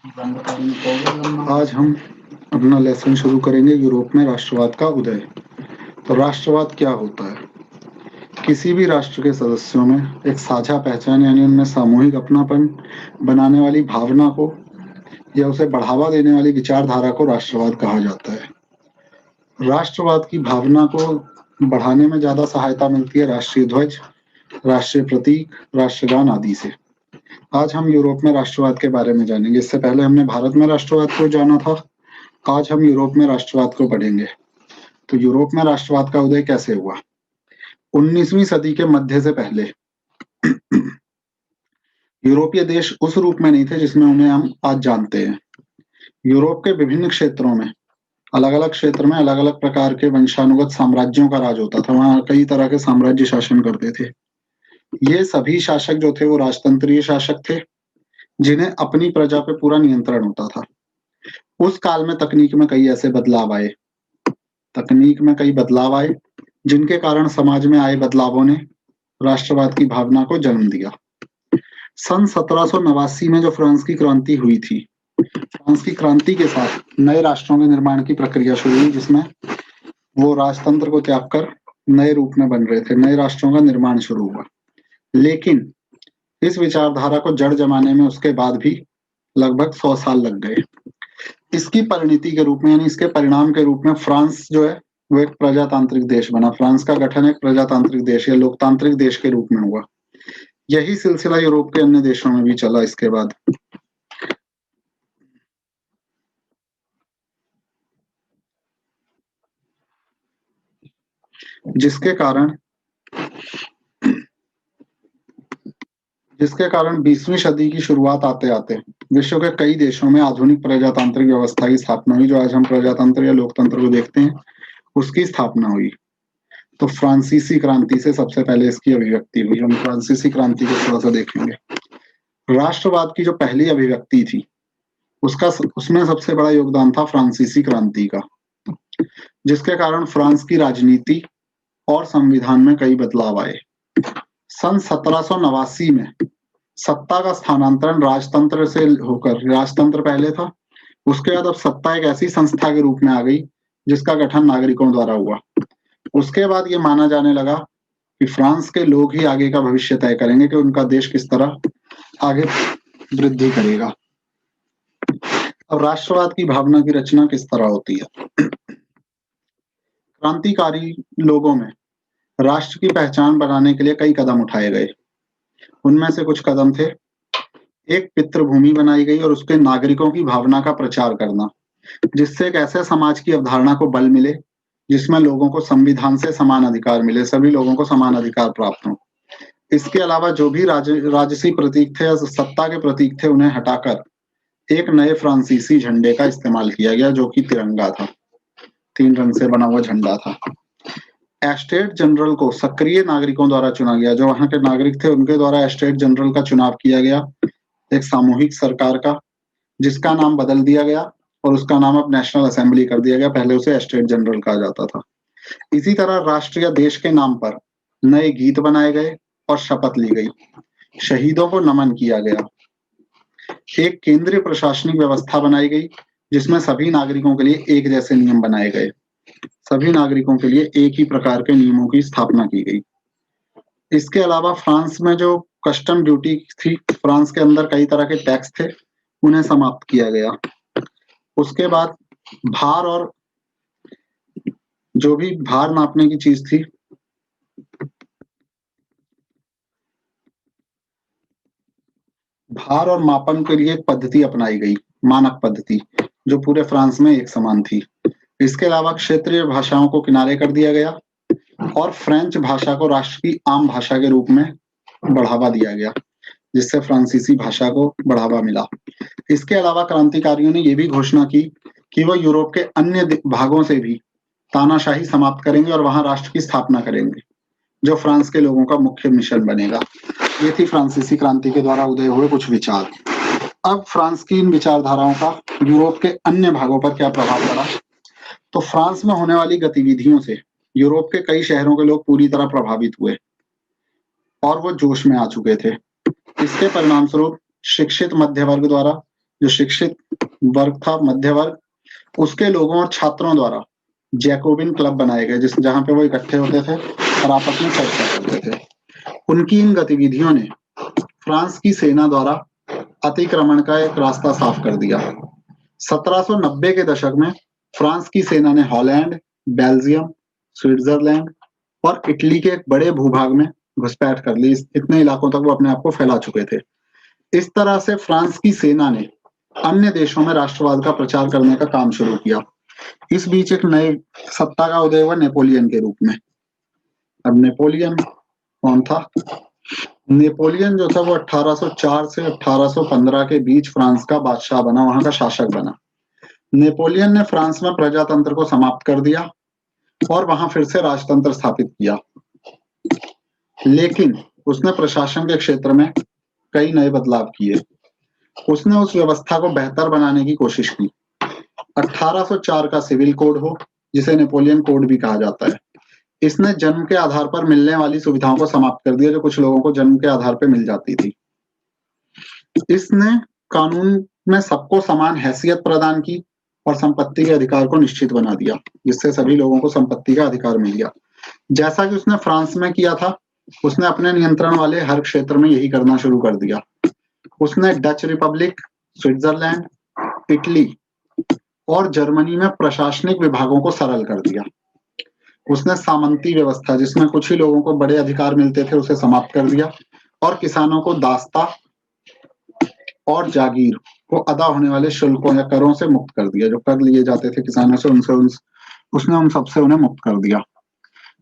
आज हम अपना लेसन शुरू करेंगे यूरोप में राष्ट्रवाद का उदय। तो राष्ट्रवाद क्या होता है? किसी भी राष्ट्र के सदस्यों में एक साझा पहचान यानी उनमें सामूहिक अपनापन बनाने वाली भावना को या उसे बढ़ावा देने वाली विचारधारा को राष्ट्रवाद कहा जाता है। राष्ट्रवाद की भावना को बढ़ाने में ज्यादा सहायता मिलती है राष्ट्रीय ध्वज, राष्ट्रीय प्रतीक, राष्ट्रगान आदि से। आज हम यूरोप में राष्ट्रवाद के बारे में जानेंगे। इससे पहले हमने भारत में राष्ट्रवाद को जाना था। आज हम यूरोप में राष्ट्रवाद को पढ़ेंगे। तो यूरोप में राष्ट्रवाद का उदय कैसे हुआ? 19वीं सदी के मध्य से पहले यूरोपीय देश उस रूप में नहीं थे जिसमें उन्हें हम आज जानते हैं। यूरोप के विभिन्न क्षेत्रों में अलग अलग क्षेत्र में अलग अलग प्रकार के वंशानुगत साम्राज्यों का राज होता था। वहां कई तरह के साम्राज्य शासन करते थे। ये सभी शासक जो थे वो राजतंत्रीय शासक थे जिन्हें अपनी प्रजा पे पूरा नियंत्रण होता था। उस काल में तकनीक में कई ऐसे बदलाव आए जिनके कारण समाज में आए बदलावों ने राष्ट्रवाद की भावना को जन्म दिया। सन 1789 में जो फ्रांस की क्रांति हुई थी, फ्रांस की क्रांति के साथ नए राष्ट्रों के निर्माण की प्रक्रिया शुरू हुई, जिसमें वो राजतंत्र को त्याग कर नए रूप में बन रहे थे। नए राष्ट्रों का निर्माण शुरू हुआ, लेकिन इस विचारधारा को जड़ जमाने में उसके बाद भी लगभग 100 साल लग गए। इसकी परिणति के रूप में यानी इसके परिणाम के रूप में फ्रांस जो है वो एक प्रजातांत्रिक देश बना। फ्रांस का गठन एक प्रजातांत्रिक देश या लोकतांत्रिक देश के रूप में हुआ। यही सिलसिला यूरोप के अन्य देशों में भी चला इसके बाद। जिसके कारण 20वीं सदी की शुरुआत आते आते विश्व के कई देशों में आधुनिक प्रजातांत्रिक व्यवस्था की स्थापना हुई। जो आज हम प्रजातंत्र या लोकतंत्र को देखते हैं, उसकी स्थापना हुई। तो फ्रांसीसी क्रांति से सबसे पहले इसकी अभिव्यक्ति हुई। हम फ्रांसीसी क्रांति को थोड़ा सा देखेंगे। राष्ट्रवाद की जो पहली अभिव्यक्ति थी उसमें सबसे बड़ा योगदान था फ्रांसीसी क्रांति का, जिसके कारण फ्रांस की राजनीति और संविधान में कई बदलाव आए। सन 1789 में सत्ता का स्थानांतरण राजतंत्र से होकर, राजतंत्र पहले था, उसके बाद अब सत्ता एक ऐसी संस्था के रूप में आ गई जिसका गठन नागरिकों द्वारा हुआ। उसके बाद ये माना जाने लगा कि फ्रांस के लोग ही आगे का भविष्य तय करेंगे कि उनका देश किस तरह आगे वृद्धि करेगा। अब राष्ट्रवाद की भावना की रचना किस तरह होती है? क्रांतिकारी लोगों में राष्ट्र की पहचान बनाने के लिए कई कदम उठाए गए। उनमें से कुछ कदम थे: एक पितृभूमि बनाई गई और उसके नागरिकों की भावना का प्रचार करना, जिससे एक ऐसे समाज की अवधारणा को बल मिले जिसमें लोगों को संविधान से समान अधिकार मिले, सभी लोगों को समान अधिकार प्राप्त हो। इसके अलावा जो भी राजसी प्रतीक थे या सत्ता के प्रतीक थे, उन्हें हटाकर एक नए फ्रांसीसी झंडे का इस्तेमाल किया गया, जो कि तिरंगा था। 3 रंग से बना हुआ झंडा था। एस्टेट जनरल को सक्रिय नागरिकों द्वारा चुना गया। जो वहां के नागरिक थे उनके द्वारा एस्टेट जनरल का चुनाव किया गया, एक सामूहिक सरकार का, जिसका नाम बदल दिया गया और उसका नाम अब नेशनल असेंबली कर दिया गया। पहले उसे एस्टेट जनरल कहा जाता था। इसी तरह राष्ट्र या देश के नाम पर नए गीत बनाए गए और शपथ ली गई। शहीदों को नमन किया गया। एक केंद्रीय प्रशासनिक व्यवस्था बनाई गई जिसमें सभी नागरिकों के लिए एक जैसे नियम बनाए गए। सभी नागरिकों के लिए एक ही प्रकार के नियमों की स्थापना की गई। इसके अलावा फ्रांस में जो कस्टम ड्यूटी थी, फ्रांस के अंदर कई तरह के टैक्स थे, उन्हें समाप्त किया गया। उसके बाद भार और जो भी भार नापने की चीज थी, भार और मापन के लिए एक पद्धति अपनाई गई, मानक पद्धति, जो पूरे फ्रांस में एक समान थी। इसके अलावा क्षेत्रीय भाषाओं को किनारे कर दिया गया और फ्रेंच भाषा को राष्ट्र की आम भाषा के रूप में बढ़ावा दिया गया, जिससे फ्रांसीसी भाषा को बढ़ावा मिला। इसके अलावा क्रांतिकारियों ने यह भी घोषणा की कि वह यूरोप के अन्य भागों से भी तानाशाही समाप्त करेंगे और वहां राष्ट्र की स्थापना करेंगे, जो फ्रांस के लोगों का मुख्य मिशन बनेगा। ये थी फ्रांसीसी क्रांति के द्वारा उदय हुए कुछ विचार। अब फ्रांस की इन विचारधाराओं का यूरोप के अन्य भागों पर क्या प्रभाव पड़ा? तो फ्रांस में होने वाली गतिविधियों से यूरोप के कई शहरों के लोग पूरी तरह प्रभावित हुए और वो जोश में आ चुके थे। इसके परिणाम स्वरूप शिक्षित मध्य वर्ग द्वारा जो शिक्षित वर्ग था, मध्य वर्ग, उसके लोगों और छात्रों द्वारा जैकोबिन क्लब बनाए गए, जहां पे वो इकट्ठे होते थे और आपस में चर्चा करते थे। उनकी इन गतिविधियों ने फ्रांस की सेना द्वारा अतिक्रमण का एक रास्ता साफ कर दिया। 1790 के दशक में फ्रांस की सेना ने हॉलैंड, बेल्जियम, स्विट्जरलैंड और इटली के एक बड़े भूभाग में घुसपैठ कर ली। इतने इलाकों तक वो अपने आप को फैला चुके थे। इस तरह से फ्रांस की सेना ने अन्य देशों में राष्ट्रवाद का प्रचार करने का काम शुरू किया। इस बीच एक नए सत्ता का उदय हुआ नेपोलियन के रूप में। अब नेपोलियन कौन था? नेपोलियन जो था वो 1804 से 1815 के बीच फ्रांस का बादशाह बना, वहां का शासक बना। नेपोलियन ने फ्रांस में प्रजातंत्र को समाप्त कर दिया और वहां फिर से राजतंत्र स्थापित किया, लेकिन उसने प्रशासन के क्षेत्र में कई नए बदलाव किए। उसने उस व्यवस्था को बेहतर बनाने की कोशिश की। 1804 का सिविल कोड हो, जिसे नेपोलियन कोड भी कहा जाता है, इसने जन्म के आधार पर मिलने वाली सुविधाओं को समाप्त कर दिया, जो कुछ लोगों को जन्म के आधार पर मिल जाती थी। इसने कानून में सबको समान हैसियत प्रदान की और संपत्ति के अधिकार को निश्चित बना दिया, जिससे सभी लोगों को संपत्ति का अधिकार मिल गया। जैसा कि उसने फ्रांस में किया था, उसने अपने नियंत्रण वाले हर क्षेत्र में यही करना शुरू कर दिया। उसने डच रिपब्लिक, स्विट्जरलैंड, इटली और जर्मनी में प्रशासनिक विभागों को सरल कर दिया। उसने सामंती व्यवस्था, जिसमें कुछ ही लोगों को बड़े अधिकार मिलते थे, उसे समाप्त कर दिया और किसानों को दास्ता और जागीर को अदा होने वाले शुल्कों या करों से मुक्त कर दिया। जो कर लिए जाते थे किसानों से, उसने उन सबसे उन्हें मुक्त कर दिया।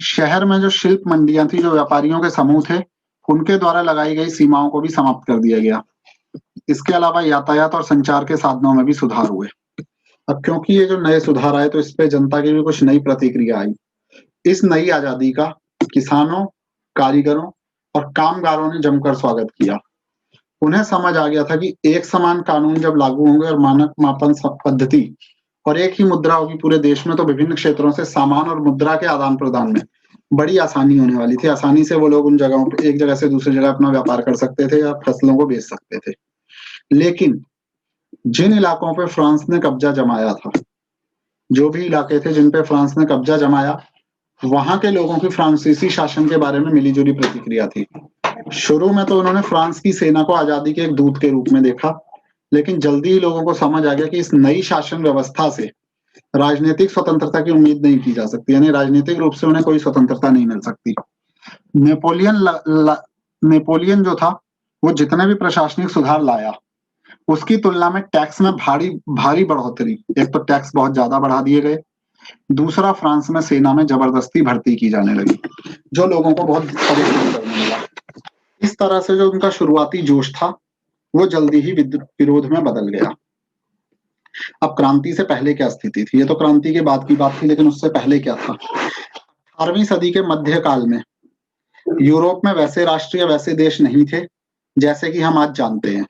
शहर में जो शिल्प मंडियां थी, जो व्यापारियों के समूह थे, उनके द्वारा लगाई गई सीमाओं को भी समाप्त कर दिया गया। इसके अलावा यातायात और संचार के साधनों में भी सुधार हुए। अब क्योंकि ये जो नए सुधार आए, तो इस पे जनता की भी कुछ नई प्रतिक्रिया आई। इस नई आजादी का किसानों, कारीगरों और कामगारों ने जमकर स्वागत किया। उन्हें समझ आ गया था कि एक समान कानून जब लागू होंगे और मानक मापन पद्धति और एक ही मुद्रा होगी पूरे देश में, तो विभिन्न क्षेत्रों से सामान और मुद्रा के आदान प्रदान में बड़ी आसानी होने वाली थी। आसानी से वो लोग उन जगहों पर एक जगह से दूसरी जगह अपना व्यापार कर सकते थे या फसलों को बेच सकते थे। लेकिन जिन इलाकों पर फ्रांस ने कब्जा जमाया था, जो भी इलाके थे जिन पे फ्रांस ने कब्जा जमाया, वहां के लोगों की फ्रांसीसी शासन के बारे में मिलीजुली प्रतिक्रिया थी। शुरू में तो उन्होंने फ्रांस की सेना को आजादी के एक दूत के रूप में देखा, लेकिन जल्दी ही लोगों को समझ आ गया कि इस नई शासन व्यवस्था से राजनीतिक स्वतंत्रता की उम्मीद नहीं की जा सकती, यानी राजनीतिक रूप से उन्हें कोई स्वतंत्रता नहीं मिल सकती। नेपोलियन जो था, वो जितने भी प्रशासनिक सुधार लाया, उसकी तुलना में टैक्स में भारी बढ़ोतरी। एक तो टैक्स बहुत ज्यादा बढ़ा दिए गए, दूसरा फ्रांस में सेना में जबरदस्ती भर्ती की जाने लगी, जो लोगों को बहुत परेशान करने लगा। इस तरह से जो उनका शुरुआती जोश था, वो जल्दी ही विरोध में बदल गया। अब क्रांति से पहले क्या स्थिति थी? ये तो क्रांति के बाद की बात थी, लेकिन उससे पहले क्या था? 18वीं सदी के मध्यकाल में यूरोप में वैसे राष्ट्र या वैसे देश नहीं थे जैसे कि हम आज जानते हैं।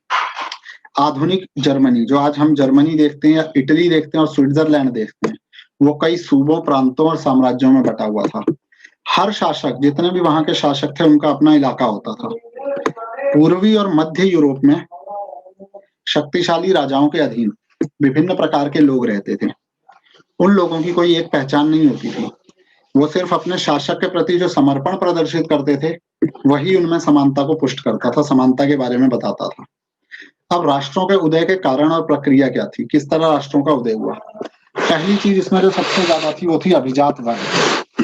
आधुनिक जर्मनी, जो आज हम जर्मनी देखते हैं या इटली देखते हैं और स्विट्जरलैंड देखते हैं, वो कई सूबों, प्रांतों और साम्राज्यों में बटा हुआ था। हर शासक, जितने भी वहां के शासक थे, उनका अपना इलाका होता था। पूर्वी और मध्य यूरोप में शक्तिशाली राजाओं के अधीन विभिन्न प्रकार के लोग रहते थे। उन लोगों की कोई एक पहचान नहीं होती थी। वो सिर्फ अपने शासक के प्रति जो समर्पण प्रदर्शित करते थे, वही उनमें समानता को पुष्ट करता था, समानता के बारे में बताता था। अब राष्ट्रों के उदय के कारण और प्रक्रिया क्या थी? किस तरह राष्ट्रों का उदय हुआ? पहली चीज इसमें जो सबसे ज्यादा थी, वो थी अभिजात वर्ग।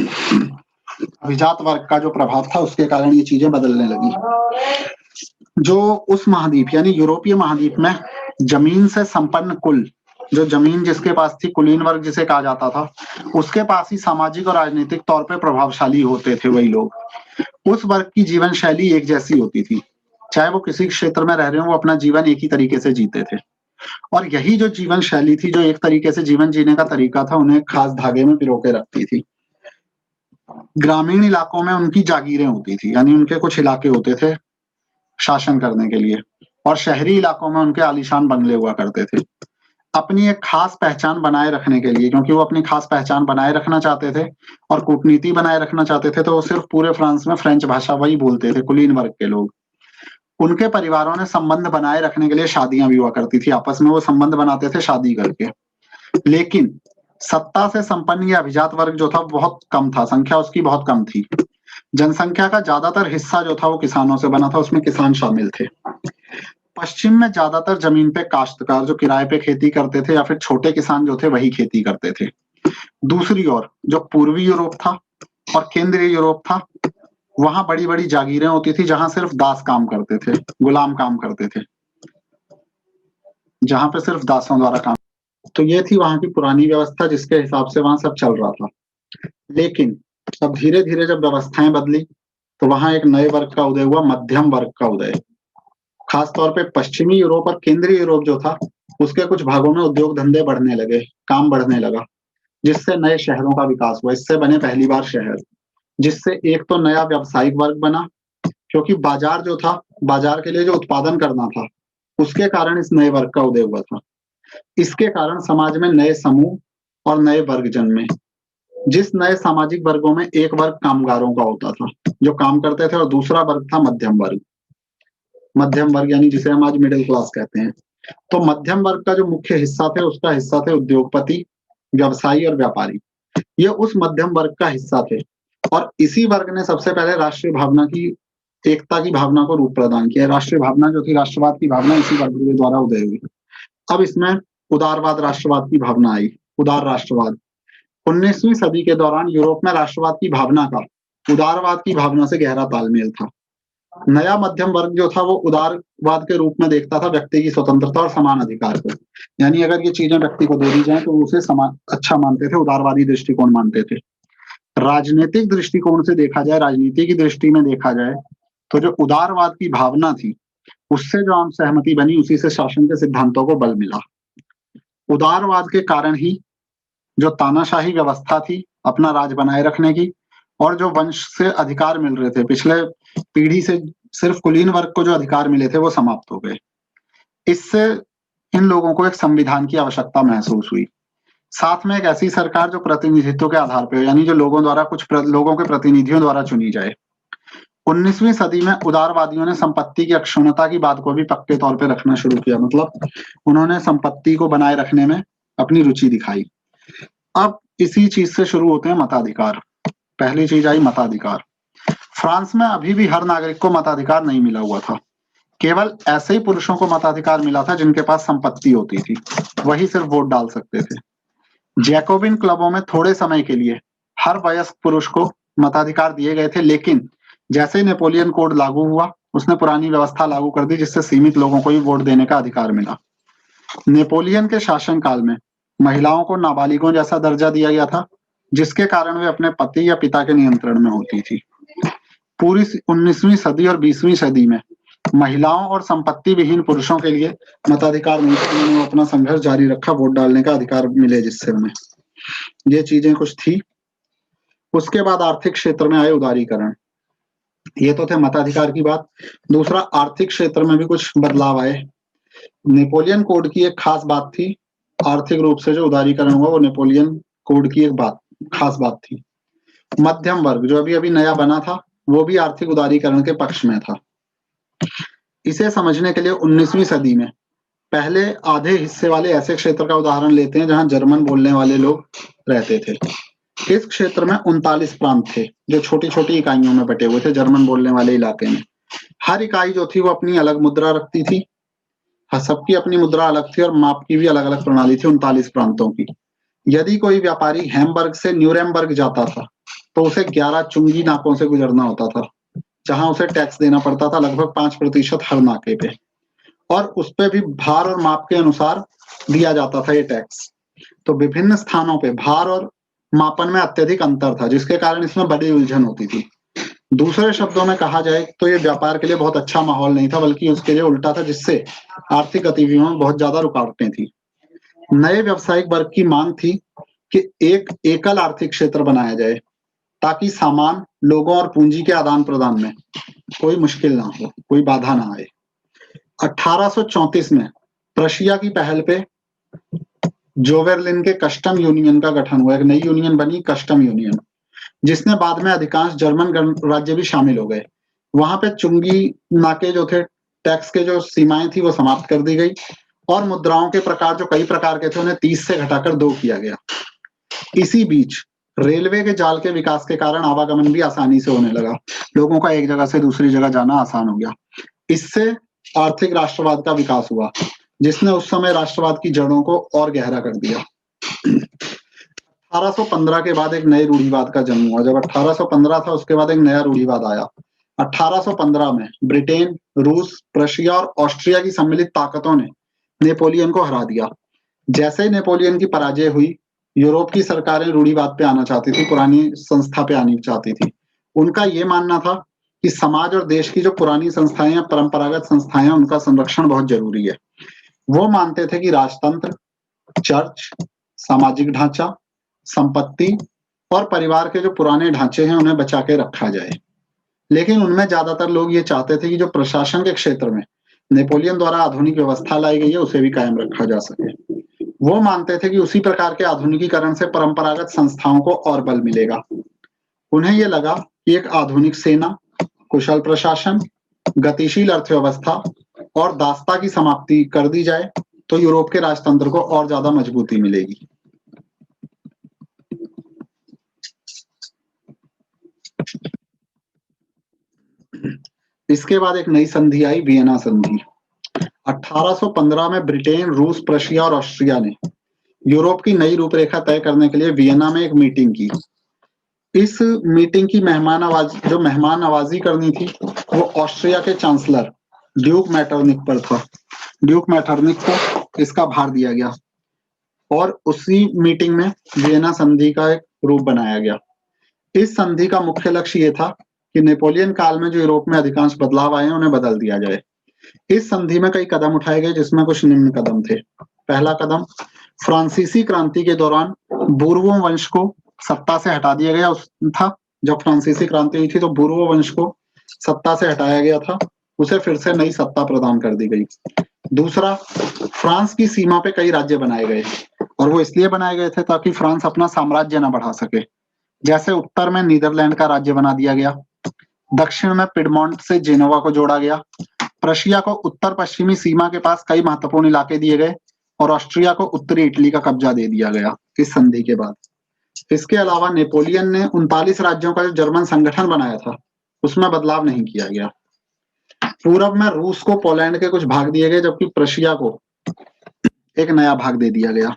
अभिजात वर्ग का जो प्रभाव था, उसके कारण ये चीजें बदलने लगी। जो उस महाद्वीप यानी यूरोपीय महाद्वीप में जमीन से संपन्न कुल, जो जमीन जिसके पास थी, कुलीन वर्ग जिसे कहा जाता था, उसके पास ही सामाजिक और राजनीतिक तौर पे प्रभावशाली होते थे वही लोग। उस वर्ग की जीवन शैली एक जैसी होती थी, चाहे वो किसी क्षेत्र में रह रहे हो, वो अपना जीवन एक ही तरीके से जीते थे। और यही जो जीवन शैली थी, जो एक तरीके से जीवन जीने का तरीका था, उन्हें खास धागे में पिरो के रखती थी। ग्रामीण इलाकों में उनकी जागीरें होती थी, यानी उनके कुछ इलाके होते थे शासन करने के लिए, और शहरी इलाकों में उनके आलीशान बंगले हुआ करते थे। अपनी एक खास पहचान बनाए रखने के लिए, क्योंकि वो अपनी खास पहचान बनाए रखना चाहते थे और कूटनीति बनाए रखना चाहते थे, तो वो सिर्फ पूरे फ्रांस में फ्रेंच भाषा वही बोलते थे, कुलीन वर्ग के लोग। उनके परिवारों ने संबंध बनाए रखने के लिए शादियां भी हुआ करती थी, आपस में वो संबंध बनाते थे शादी करके। लेकिन सत्ता से संपन्न ये अभिजात वर्ग जो था बहुत कम था, संख्या उसकी बहुत कम थी। जनसंख्या का ज्यादातर हिस्सा जो था वो किसानों से बना था, उसमें किसान शामिल थे। पश्चिम में ज्यादातर जमीन पे काश्तकार जो किराए पे खेती करते थे या फिर छोटे किसान जो थे वही खेती करते थे। दूसरी ओर जो पूर्वी यूरोप था और केंद्रीय यूरोप था, वहां बड़ी बड़ी जागीरें होती थी जहां सिर्फ दास काम करते थे, गुलाम काम करते थे, जहां पे सिर्फ दासों द्वारा काम। तो ये थी वहां की पुरानी व्यवस्था जिसके हिसाब से वहां सब चल रहा था। लेकिन अब धीरे धीरे जब व्यवस्थाएं बदली तो वहां एक नए वर्ग का उदय हुआ, मध्यम वर्ग का उदय। खासतौर पे पश्चिमी यूरोप और केंद्रीय यूरोप जो था उसके कुछ भागों में उद्योग धंधे बढ़ने लगे, काम बढ़ने लगा, जिससे नए शहरों का विकास हुआ। इससे बने पहली बार शहर, जिससे एक तो नया व्यावसायिक वर्ग बना, क्योंकि बाजार जो था, बाजार के लिए जो उत्पादन करना था, उसके कारण इस नए वर्ग का उदय हुआ था। इसके कारण समाज में नए समूह और नए वर्ग जन्मे। जिस नए सामाजिक वर्गों में एक वर्ग कामगारों का होता था जो काम करते थे और दूसरा वर्ग था मध्यम वर्ग। मध्यम वर्ग यानी जिसे हम आज मिडिल क्लास कहते हैं। तो मध्यम वर्ग का जो मुख्य हिस्सा थे उसका हिस्सा थे उद्योगपति, व्यवसायी और व्यापारी। ये उस मध्यम वर्ग का हिस्सा थे और इसी वर्ग ने सबसे पहले राष्ट्रीय भावना की, एकता की भावना को रूप प्रदान किया। राष्ट्रीय भावना जो थी, राष्ट्रवाद की भावना, इसी वर्ग के द्वारा उदय हुई। अब इसमें उदारवाद राष्ट्रवाद की भावना आई, उदार राष्ट्रवाद। 19वीं सदी के दौरान यूरोप में राष्ट्रवाद की भावना का उदारवाद की भावना से गहरा तालमेल था। नया मध्यम वर्ग जो था वो उदारवाद के रूप में देखता था व्यक्ति की स्वतंत्रता और समान अधिकार को। यानी अगर ये चीजें व्यक्ति को दे दी जाए तो उसे समान अच्छा मानते थे, उदारवादी दृष्टिकोण मानते थे। राजनीतिक दृष्टिकोण से देखा जाए, राजनीति की दृष्टि में देखा जाए, तो जो उदारवाद की भावना थी उससे जो आम सहमति बनी, उसी से शासन के सिद्धांतों को बल मिला। उदारवाद के कारण ही जो तानाशाही व्यवस्था थी अपना राज बनाए रखने की, और जो वंश से अधिकार मिल रहे थे पिछले पीढ़ी से, सिर्फ कुलीन वर्ग को जो अधिकार मिले थे वो समाप्त हो गए। इससे इन लोगों को एक संविधान की आवश्यकता महसूस हुई, साथ में एक ऐसी सरकार जो प्रतिनिधित्व के आधार पर हो, यानी जो लोगों द्वारा लोगों के प्रतिनिधियों द्वारा चुनी जाए। 19वीं सदी में उदारवादियों ने संपत्ति की अक्षुण्णता की बात को भी पक्के तौर पर रखना शुरू किया, मतलब उन्होंने संपत्ति को बनाए रखने में अपनी रुचि दिखाई। अब इसी चीज से शुरू होते हैं मताधिकार। पहली चीज आई मताधिकार। फ्रांस में अभी भी हर नागरिक को मताधिकार नहीं मिला हुआ था। केवल ऐसे ही पुरुषों को मताधिकार मिला था जिनके पास संपत्ति होती थी, वही सिर्फ वोट डाल सकते थे। जैकोबिन क्लबों में थोड़े समय के लिए हर वयस्क पुरुष को मताधिकार दिए गए थे, लेकिन जैसे ही नेपोलियन कोड लागू हुआ उसने पुरानी व्यवस्था लागू कर दी, जिससे सीमित लोगों को ही वोट देने का अधिकार मिला। नेपोलियन के शासनकाल में महिलाओं को नाबालिगों जैसा दर्जा दिया गया था, जिसके कारण वे अपने पति या पिता के नियंत्रण में होती थी। पूरी 19वीं सदी और 20वीं सदी में महिलाओं और संपत्ति विहीन पुरुषों के लिए मताधिकार नहीं था। उन्होंने अपना संघर्ष जारी रखा, वोट डालने का अधिकार मिले जिससे उन्हें। ये चीजें कुछ थी। उसके बाद आर्थिक क्षेत्र में आए उदारीकरण। ये तो थे मताधिकार की बात। दूसरा, आर्थिक क्षेत्र में भी कुछ बदलाव आए। नेपोलियन कोड की एक खास बात थी, आर्थिक रूप से जो उदारीकरण हुआ वो नेपोलियन कोड की एक बात, खास बात थी। मध्यम वर्ग जो अभी अभी नया बना था वो भी आर्थिक उदारीकरण के पक्ष में था। इसे समझने के लिए 19वीं सदी में पहले आधे हिस्से वाले ऐसे क्षेत्र का उदाहरण लेते हैं जहां जर्मन बोलने वाले लोग रहते थे। इस क्षेत्र में 39 प्रांत थे जो छोटी छोटी इकाइयों में बटे हुए थे जर्मन बोलने वाले इलाके में। हर इकाई जो थी वो अपनी अलग मुद्रा रखती थी, सबकी अपनी मुद्रा अलग थी और माप की भी अलग अलग प्रणाली थी 39 प्रांतों की। यदि कोई व्यापारी हैम्बर्ग से न्यूरेमबर्ग जाता था तो उसे 11 चुंगी नाकों से गुजरना होता था, जहां उसे टैक्स देना पड़ता था लगभग 5% हर नाके पे, और उस पे भी भार और माप के अनुसार दिया जाता था ये टैक्स। तो विभिन्न स्थानों पे भार और मापन में अत्यधिक अंतर था, जिसके कारण इसमें बड़ी उलझन होती थी। दूसरे शब्दों में कहा जाए तो ये व्यापार के लिए बहुत अच्छा माहौल नहीं था, बल्कि उसके लिए उल्टा था, जिससे आर्थिक गतिविधियों में बहुत ज्यादा रुकावटें थी। नए व्यावसायिक वर्ग की मांग थी कि एक एकल आर्थिक क्षेत्र बनाया जाए ताकि सामान, लोगों और पूंजी के आदान प्रदान में कोई मुश्किल ना हो, कोई बाधा ना आए। 1834 में प्रशिया की पहल पे जोवेरलिन के कस्टम यूनियन का गठन हुआ। एक नई यूनियन बनी, कस्टम यूनियन, जिसने बाद में अधिकांश जर्मन राज्य भी शामिल हो गए। वहां पे चुंगी नाके जो थे टैक्स के जो सीमाएं थी वो समाप्त कर दी गई और मुद्राओं के प्रकार जो कई प्रकार के थे उन्हें 30 से घटाकर 2 किया गया। इसी बीच रेलवे के जाल के विकास के कारण आवागमन भी आसानी से होने लगा। लोगों का एक जगह से दूसरी जगह जाना आसान हो गया। इससे आर्थिक राष्ट्रवाद का विकास हुआ, जिसने उस समय राष्ट्रवाद की जड़ों को और गहरा कर दिया। 1815 के बाद एक नए रूढ़िवाद का जन्म हुआ। जब 1815 था उसके बाद एक नया रूढ़िवाद आया। 1815 में ब्रिटेन, रूस, प्रशिया और ऑस्ट्रिया की सम्मिलित ताकतों ने नेपोलियन को हरा दिया। जैसे ही नेपोलियन की पराजय हुई, यूरोप की सरकारें रूढ़िवाद पे आना चाहती थी, पुरानी संस्था पे आनी चाहती थी। उनका ये मानना था कि समाज और देश की जो पुरानी संस्थाएं या परंपरागत संस्थाएं हैं उनका संरक्षण बहुत जरूरी है। वो मानते थे कि राजतंत्र, चर्च, सामाजिक ढांचा, संपत्ति और परिवार के जो पुराने ढांचे हैं उन्हें बचा के रखा जाए। लेकिन उनमें ज्यादातर लोग ये चाहते थे कि जो प्रशासन के क्षेत्र में नेपोलियन द्वारा आधुनिक व्यवस्था लाई गई है उसे भी कायम रखा जा सके। वो मानते थे कि उसी प्रकार के आधुनिकीकरण से परंपरागत संस्थाओं को और बल मिलेगा। उन्हें यह लगा कि एक आधुनिक सेना, कुशल प्रशासन, गतिशील अर्थव्यवस्था और दासता की समाप्ति कर दी जाए तो यूरोप के राजतंत्र को और ज्यादा मजबूती मिलेगी। इसके बाद एक नई संधि आई, वियना संधि। 1815 में ब्रिटेन, रूस, प्रशिया और ऑस्ट्रिया ने यूरोप की नई रूपरेखा तय करने के लिए वियना में एक मीटिंग की। इस मीटिंग की मेहमान नवाजी करनी थी वो ऑस्ट्रिया के चांसलर ड्यूक मैटरनिक पर था। ड्यूक मैटरनिक को इसका भार दिया गया और उसी मीटिंग में वियना संधि का एक रूप बनाया गया। इस संधि का मुख्य लक्ष्य ये था कि नेपोलियन काल में जो यूरोप में अधिकांश बदलाव आए हैं उन्हें बदल दिया जाए। इस संधि में कई कदम उठाए गए जिसमें कुछ निम्न कदम थे। पहला कदम, फ्रांसीसी क्रांति के दौरान बूर्बों वंश को सत्ता से हटा दिया गया था। जब फ्रांसीसी क्रांति हुई थी तो बूर्बों वंश को सत्ता से हटाया गया था, उसे फिर से नई सत्ता प्रदान कर दी गई। दूसरा, फ्रांस की सीमा पे कई राज्य बनाए गए और वो इसलिए बनाए गए थे ताकि फ्रांस अपना साम्राज्य न बढ़ा सके। जैसे उत्तर में नीदरलैंड का राज्य बना दिया गया, दक्षिण में पिडमोंट से जेनोवा को जोड़ा गया, प्रशिया को उत्तर पश्चिमी सीमा के पास कई महत्वपूर्ण इलाके दिए गए और ऑस्ट्रिया को उत्तरी इटली का कब्जा दे दिया गया इस संधि के बाद। इसके अलावा नेपोलियन ने 39 राज्यों का जो जर्मन संगठन बनाया था उसमें बदलाव नहीं किया गया। पूरब में रूस को पोलैंड के कुछ भाग दिए गए जबकि प्रशिया को एक नया भाग दे दिया गया।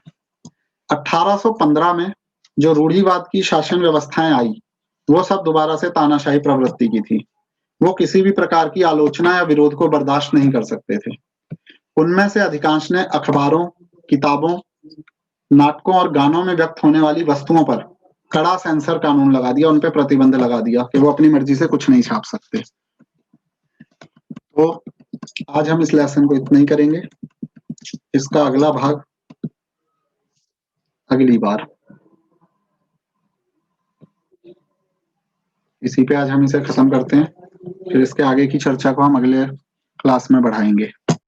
1815 में जो रूढ़िवाद की शासन व्यवस्थाएं आई वो सब दोबारा से तानाशाही प्रवृत्ति की थी। वो किसी भी प्रकार की आलोचना या विरोध को बर्दाश्त नहीं कर सकते थे। उनमें से अधिकांश ने अखबारों, किताबों, नाटकों और गानों में व्यक्त होने वाली वस्तुओं पर कड़ा सेंसर कानून लगा दिया, उन पे प्रतिबंध लगा दिया कि वो अपनी मर्जी से कुछ नहीं छाप सकते। तो आज हम इस लेसन को इतना ही करेंगे। इसका अगला भाग अगली बार। इसी पे आज हम इसे खत्म करते हैं, फिर इसके आगे की चर्चा को हम अगले क्लास में बढ़ाएंगे।